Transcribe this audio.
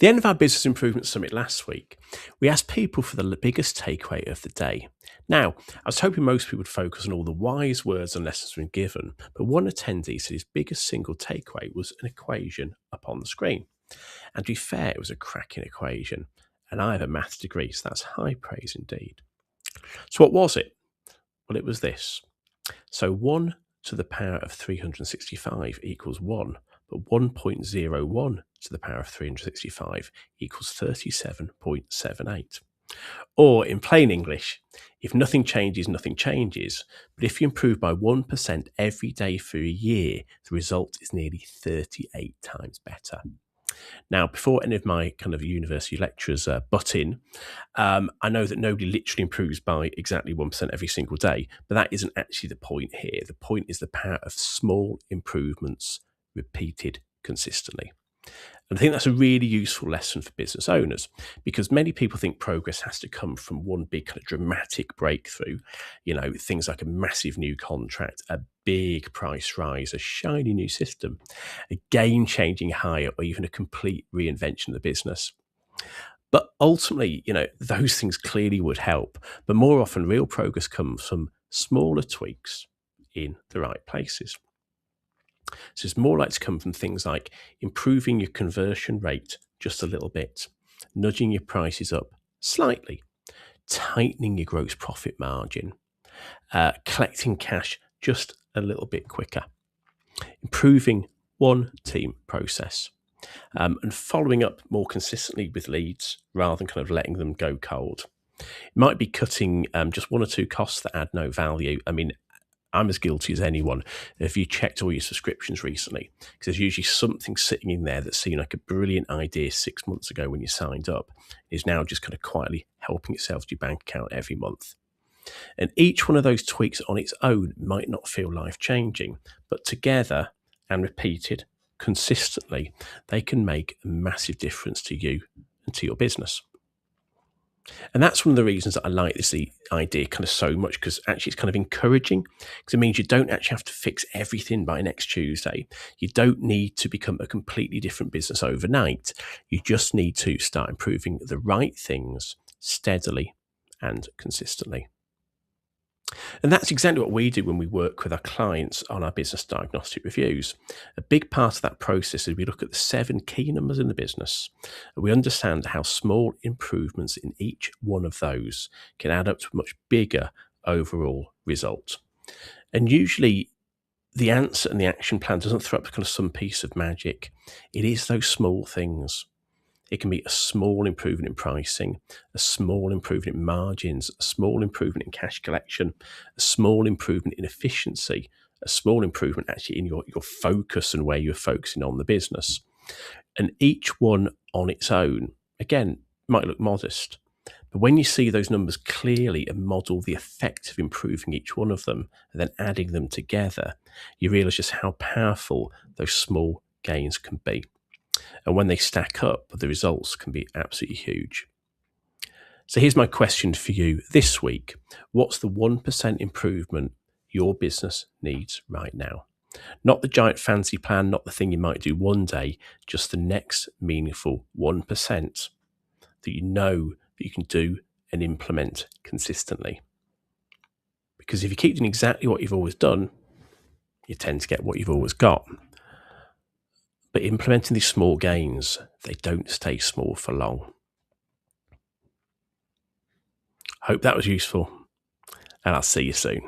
The end of our Business Improvement Summit last week, we asked people for the biggest takeaway of the day. Now, I was hoping most people would focus on all the wise words and lessons we've been given, but one attendee said his biggest single takeaway was an equation up on the screen. And to be fair, it was a cracking equation, and I have a maths degree, so that's high praise indeed. So what was it? Well, it was this. So 1 to the power of 365 equals 1, but 1.01 to the power of 365 equals 37.78. Or in plain English, if nothing changes, nothing changes. But if you improve by 1% every day for a year, the result is nearly 38 times better. Now, before any of my kind of university lecturers butt in, I know that nobody literally improves by exactly 1% every single day, but that isn't actually the point here. The point is the power of small improvements repeated consistently. And I think that's a really useful lesson for business owners, because many people think progress has to come from one big kind of dramatic breakthrough, things like a massive new contract, a big price rise, a shiny new system, a game-changing hire, or even a complete reinvention of the business. But ultimately, those things clearly would help. But more often, real progress comes from smaller tweaks in the right places. So it's more likely to come from things like improving your conversion rate just a little bit, nudging your prices up slightly, tightening your gross profit margin, collecting cash just a little bit quicker, improving one team process, and following up more consistently with leads rather than kind of letting them go cold. It might be cutting just one or two costs that add no value. I mean, I'm as guilty as anyone. If you checked all your subscriptions recently, because there's usually something sitting in there that seemed like a brilliant idea 6 months ago when you signed up, is now just kind of quietly helping itself to your bank account every month. And each one of those tweaks on its own might not feel life-changing, but together and repeated consistently, they can make a massive difference to you and to your business. And that's one of the reasons that I like this idea kind of so much, because actually it's kind of encouraging, because it means you don't actually have to fix everything by next Tuesday. You don't need to become a completely different business overnight. You just need to start improving the right things steadily and consistently. And that's exactly what we do when we work with our clients on our business diagnostic reviews. A big part of that process is we look at the 7 key numbers in the business, and we understand how small improvements in each one of those can add up to a much bigger overall result. And usually the answer and the action plan doesn't throw up kind of some piece of magic. It is those small things. It can be a small improvement in pricing, a small improvement in margins, a small improvement in cash collection, a small improvement in efficiency, a small improvement actually in your focus and where you're focusing on the business. And each one on its own, again, might look modest. But when you see those numbers clearly and model the effect of improving each one of them and then adding them together, you realize just how powerful those small gains can be. And when they stack up, the results can be absolutely huge. So here's my question for you this week. What's the 1% improvement your business needs right now? Not the giant fancy plan, not the thing you might do one day, just the next meaningful 1% that you know that you can do and implement consistently. Because if you keep doing exactly what you've always done, you tend to get what you've always got. But implementing these small gains, they don't stay small for long. Hope that was useful, and I'll see you soon.